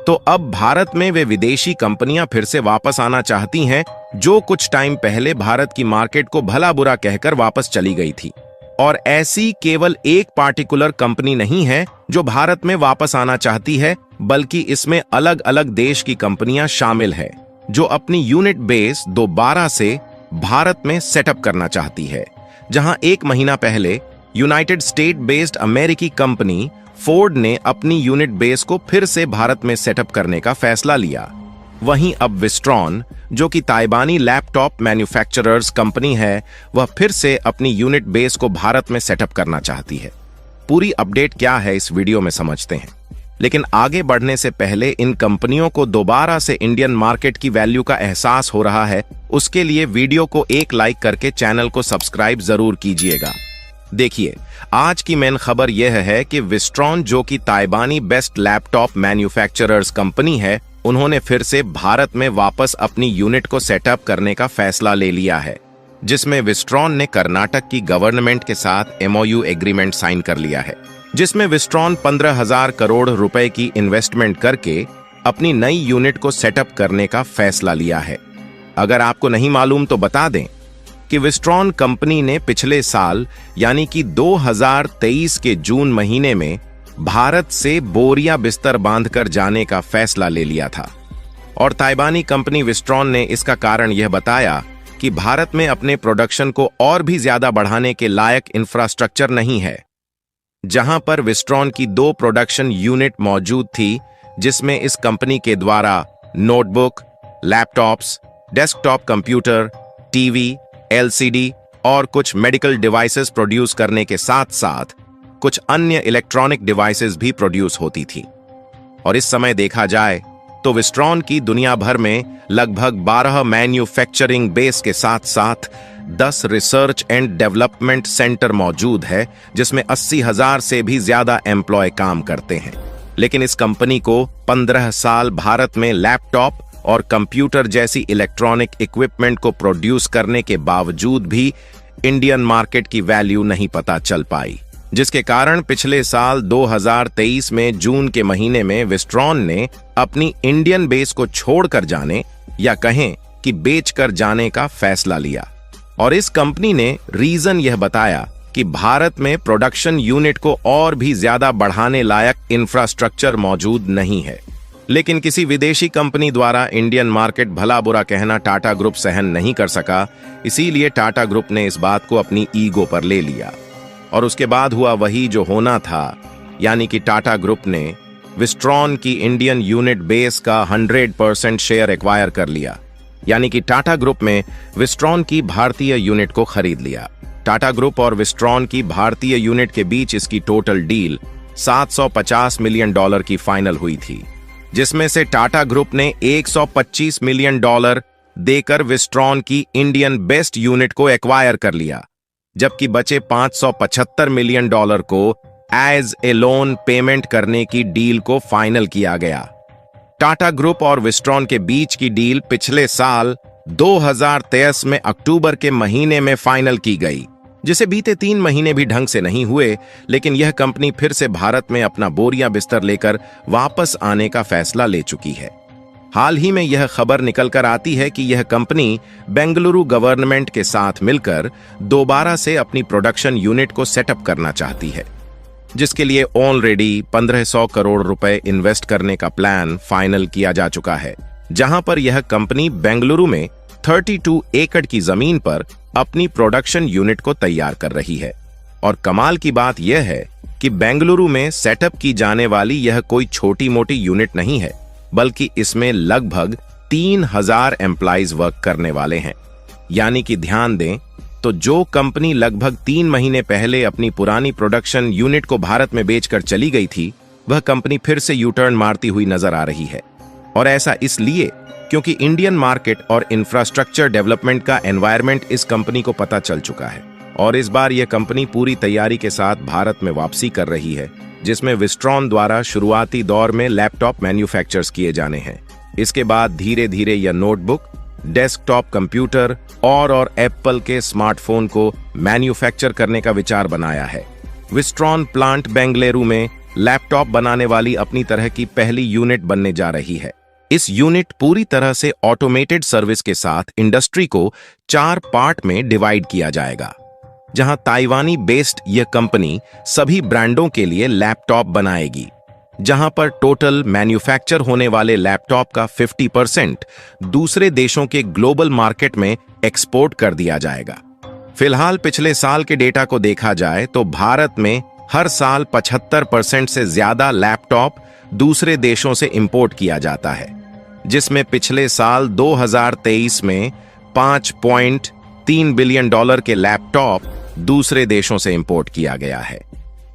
तो अब भारत में वे विदेशी कंपनियां फिर से वापस आना चाहती हैं, जो कुछ टाइम पहले भारत की मार्केट को भला बुरा कहकर वापस चली गई थी। और ऐसी केवल एक पार्टिकुलर कंपनी नहीं है जो भारत में वापस आना चाहती है, बल्कि इसमें अलग अलग देश की कंपनियां शामिल है जो अपनी यूनिट बेस दोबारा से भारत में सेटअप करना चाहती है। जहां 1 महीना पहले यूनाइटेड स्टेट बेस्ड अमेरिकी कंपनी फोर्ड ने अपनी यूनिट बेस को फिर से भारत में सेटअप करने का फैसला लिया, वहीं अब विस्ट्रॉन, जो कि ताइवानी लैपटॉप मैन्युफैक्चरर्स कंपनी है, वह फिर से अपनी यूनिट बेस को भारत में सेटअप करना चाहती है। पूरी अपडेट क्या है इस वीडियो में समझते हैं, लेकिन आगे बढ़ने से पहले इन कंपनियों को दोबारा से इंडियन मार्केट की वैल्यू का एहसास हो रहा है, उसके लिए वीडियो को एक लाइक करके चैनल को सब्सक्राइब जरूर कीजिएगा। देखिए, आज की मेन खबर यह है कि विस्ट्रॉन, जो कि ताइवानी बेस्ट लैपटॉप मैन्युफैक्चरर्स कंपनी है, उन्होंने फिर से भारत में वापस अपनी यूनिट को सेटअप करने का फैसला ले लिया है, जिसमें विस्ट्रॉन ने कर्नाटक की गवर्नमेंट के साथ MOU एग्रीमेंट साइन कर लिया है, जिसमें विस्ट्रॉन 15,000 करोड़ रुपए की इन्वेस्टमेंट करके अपनी नई यूनिट को सेटअप करने का फैसला लिया है। अगर आपको नहीं मालूम तो बता दें कि विस्ट्रॉन कंपनी ने पिछले साल यानी कि 2023 के जून महीने में भारत से बोरिया बिस्तर बांधकर जाने का फैसला ले लिया था। और ताइवानी कंपनी विस्ट्रॉन ने इसका कारण यह बताया कि भारत में अपने प्रोडक्शन को और भी ज्यादा बढ़ाने के लायक इंफ्रास्ट्रक्चर नहीं है। जहां पर विस्ट्रॉन की 2 प्रोडक्शन यूनिट मौजूद थी, जिसमें इस कंपनी के द्वारा notebook, laptops, desktop computer, TV, LCD और कुछ मेडिकल डिवाइसेस प्रोड्यूस करने के साथ साथ कुछ अन्य इलेक्ट्रॉनिक डिवाइसेस भी प्रोड्यूस होती थी। और इस समय देखा जाए तो विस्ट्रॉन की दुनिया भर में लगभग 12 मैन्युफैक्चरिंग बेस के साथ साथ 10 रिसर्च एंड डेवलपमेंट सेंटर मौजूद है, जिसमें 80,000 से भी ज्यादा एम्प्लॉय काम करते हैं। लेकिन इस कंपनी को 15 साल भारत में लैपटॉप और कंप्यूटर जैसी इलेक्ट्रॉनिक इक्विपमेंट को प्रोड्यूस करने के बावजूद भी इंडियन मार्केट की वैल्यू नहीं पता चल पाई, जिसके कारण पिछले साल 2023 में जून के महीने में विस्ट्रॉन ने अपनी इंडियन बेस को छोड़कर जाने या कहें कि बेचकर जाने का फैसला लिया। और इस कंपनी ने रीजन यह बताया कि भारत में प्रोडक्शन यूनिट को और भी ज्यादा बढ़ाने लायक इंफ्रास्ट्रक्चर मौजूद नहीं है। लेकिन किसी विदेशी कंपनी द्वारा इंडियन मार्केट भला बुरा कहना टाटा ग्रुप सहन नहीं कर सका, इसीलिए टाटा ग्रुप ने इस बात को अपनी ईगो पर ले लिया। और उसके बाद हुआ वही जो होना था, यानी कि टाटा ग्रुप ने विस्ट्रॉन की इंडियन यूनिट बेस का 100% शेयर एक्वायर कर लिया, यानी कि टाटा ग्रुप में विस्ट्रॉन की भारतीय यूनिट को खरीद लिया। टाटा ग्रुप और विस्ट्रॉन की भारतीय यूनिट के बीच इसकी टोटल डील $750 मिलियन की फाइनल हुई थी, जिसमें से टाटा ग्रुप ने $125 मिलियन देकर विस्ट्रॉन की इंडियन बेस्ट यूनिट को एक्वायर कर लिया, जबकि बचे $575 मिलियन को एज ए लोन पेमेंट करने की डील को फाइनल किया गया। टाटा ग्रुप और विस्ट्रॉन के बीच की डील पिछले साल 2023 में अक्टूबर के महीने में फाइनल की गई, जिसे बीते 3 महीने भी ढंग से नहीं हुए, लेकिन यह कंपनी फिर से भारत में अपना बोरिया बिस्तर लेकर वापस आने का फैसला ले चुकी है। हाल ही में यह खबर निकलकर आती है कि यह कंपनी बेंगलुरु गवर्नमेंट के साथ मिलकर दोबारा से अपनी प्रोडक्शन यूनिट को सेटअप करना चाहती है, जिसके लिए ऑलरेडी 1500 करोड़ रुपए इन्वेस्ट करने का प्लान फाइनल किया जा चुका है। जहां पर यह कंपनी बेंगलुरु में 32 एकड़ की जमीन पर अपनी प्रोडक्शन यूनिट को तैयार कर रही है। और कमाल की बात यह है कि बेंगलुरु में सेटअप की जाने वाली यह कोई छोटी मोटी यूनिट नहीं है, बल्कि इसमें लगभग 3000 एम्प्लॉइज वर्क करने वाले हैं। यानी कि ध्यान दें तो जो कंपनी लगभग 3 महीने पहले अपनी पुरानी प्रोडक्शन यूनिट को भारत में बेचकर चली गई थी, वह कंपनी फिर से यू टर्न मारती हुई नजर आ रही है। और ऐसा इसलिए क्योंकि इंडियन मार्केट और इंफ्रास्ट्रक्चर डेवलपमेंट का एनवायरनमेंट इस कंपनी को पता चल चुका है। और इस बार यह कंपनी पूरी तैयारी के साथ भारत में वापसी कर रही है, जिसमें विस्ट्रॉन द्वारा शुरुआती दौर में लैपटॉप मैन्युफैक्चर्स किए जाने हैं। इसके बाद धीरे धीरे यह नोटबुक, डेस्कटॉप कंप्यूटर और एप्पल के स्मार्टफोन को मैन्युफैक्चर करने का विचार बनाया है। विस्ट्रॉन प्लांट बेंगलुरु में लैपटॉप बनाने वाली अपनी तरह की पहली यूनिट बनने जा रही है। इस यूनिट पूरी तरह से ऑटोमेटेड सर्विस के साथ इंडस्ट्री को 4 पार्ट में डिवाइड किया जाएगा, जहां ताइवानी बेस्ड यह कंपनी सभी ब्रांडों के लिए लैपटॉप बनाएगी, जहां पर टोटल मैन्युफैक्चर होने वाले लैपटॉप का 50% दूसरे देशों के ग्लोबल मार्केट में एक्सपोर्ट कर दिया जाएगा। फिलहाल पिछले साल के डेटा को देखा जाए तो भारत में हर साल 75% से ज्यादा लैपटॉप दूसरे देशों से इंपोर्ट किया जाता है, जिसमें पिछले साल 2023 में $5.3 बिलियन के लैपटॉप दूसरे देशों से इंपोर्ट किया गया है।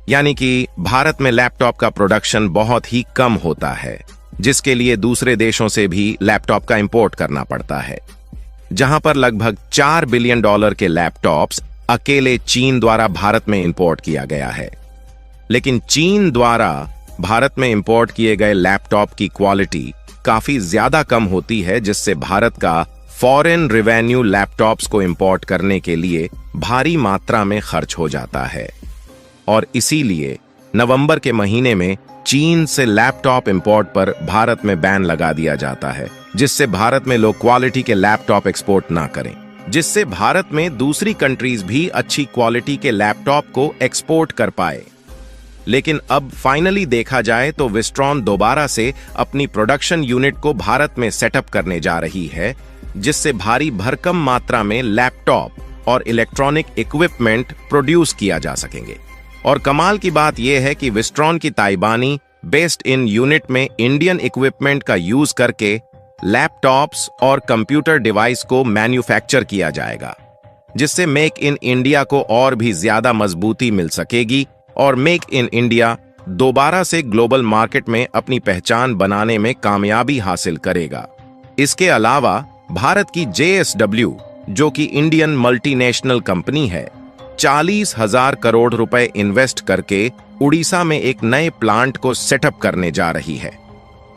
यानी कि भारत में लैपटॉप का प्रोडक्शन बहुत ही कम होता है, जिसके लिए दूसरे देशों से भी लैपटॉप का इंपोर्ट करना पड़ता है, जहां पर लगभग $4 बिलियन के लैपटॉप्स अकेले चीन द्वारा भारत में इंपोर्ट किया गया है। लेकिन चीन द्वारा भारत में इंपोर्ट किए गए लैपटॉप की क्वालिटी काफी ज्यादा कम होती है, जिससे भारत का फॉरेन रेवेन्यू लैपटॉप्स को इंपोर्ट करने के लिए भारी मात्रा में खर्च हो जाता है। और इसीलिए नवंबर के महीने में चीन से लैपटॉप इंपोर्ट पर भारत में बैन लगा दिया जाता है, जिससे भारत में लो क्वालिटी के लैपटॉप एक्सपोर्ट ना करें, जिससे भारत में दूसरी कंट्रीज भी अच्छी क्वालिटी के लैपटॉप को एक्सपोर्ट कर पाए। लेकिन अब फाइनली देखा जाए तो विस्ट्रॉन दोबारा से अपनी प्रोडक्शन यूनिट को भारत में सेटअप करने जा रही है, जिससे भारी भरकम मात्रा में लैपटॉप और इलेक्ट्रॉनिक इक्विपमेंट प्रोड्यूस किया जा सकेंगे। और कमाल की बात यह है कि विस्ट्रॉन की ताइवानी बेस्ड इन यूनिट में इंडियन इक्विपमेंट का यूज करके लैपटॉप्स और कंप्यूटर डिवाइस को मैन्युफैक्चर किया जाएगा, जिससे मेक इन इंडिया को और भी ज्यादा मजबूती मिल सकेगी और मेक इन इंडिया दोबारा से ग्लोबल मार्केट में अपनी पहचान बनाने में कामयाबी हासिल करेगा। इसके अलावा भारत की JSW, जो कि इंडियन मल्टीनेशनल कंपनी है, 40,000 करोड़ रुपए इन्वेस्ट करके उड़ीसा में एक नए प्लांट को सेटअप करने जा रही है,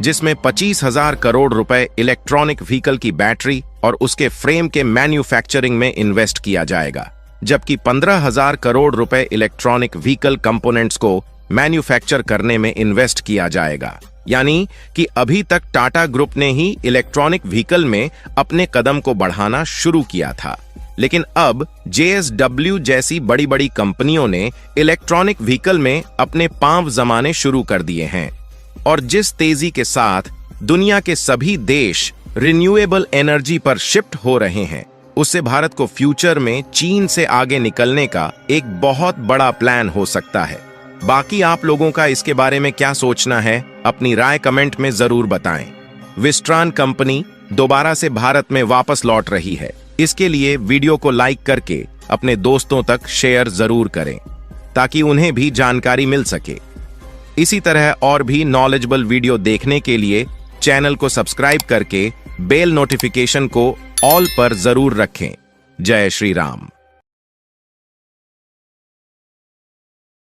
जिसमें 25,000 करोड़ रुपए इलेक्ट्रॉनिक व्हीकल की बैटरी और उसके फ्रेम के मैन्युफैक्चरिंग में इन्वेस्ट किया जाएगा, जबकि 15,000 करोड़ रुपए इलेक्ट्रॉनिक व्हीकल कंपोनेंट्स को मैन्युफैक्चर करने में इन्वेस्ट किया जाएगा। यानी कि अभी तक टाटा ग्रुप ने ही इलेक्ट्रॉनिक व्हीकल में अपने कदम को बढ़ाना शुरू किया था, लेकिन अब JSW जैसी बड़ी बड़ी कंपनियों ने इलेक्ट्रॉनिक व्हीकल में अपने पांव जमाने शुरू कर दिए हैं। और जिस तेजी के साथ दुनिया के सभी देश रिन्यूएबल एनर्जी पर शिफ्ट हो रहे हैं, उससे भारत को फ्यूचर में चीन से आगे निकलने का एक बहुत बड़ा प्लान हो सकता है। बाकी आप लोगों का इसके बारे में क्या सोचना है, अपनी राय कमेंट में जरूर बताएं। विस्ट्रॉन कंपनी दोबारा से भारत में वापस लौट रही है, इसके लिए वीडियो को लाइक करके अपने दोस्तों तक शेयर जरूर करें, ताकि उन्हें भी जानकारी मिल सके। इसी तरह और भी नॉलेजेबल वीडियो देखने के लिए चैनल को सब्सक्राइब करके बेल नोटिफिकेशन को ऑल पर जरूर रखें। जय श्री राम।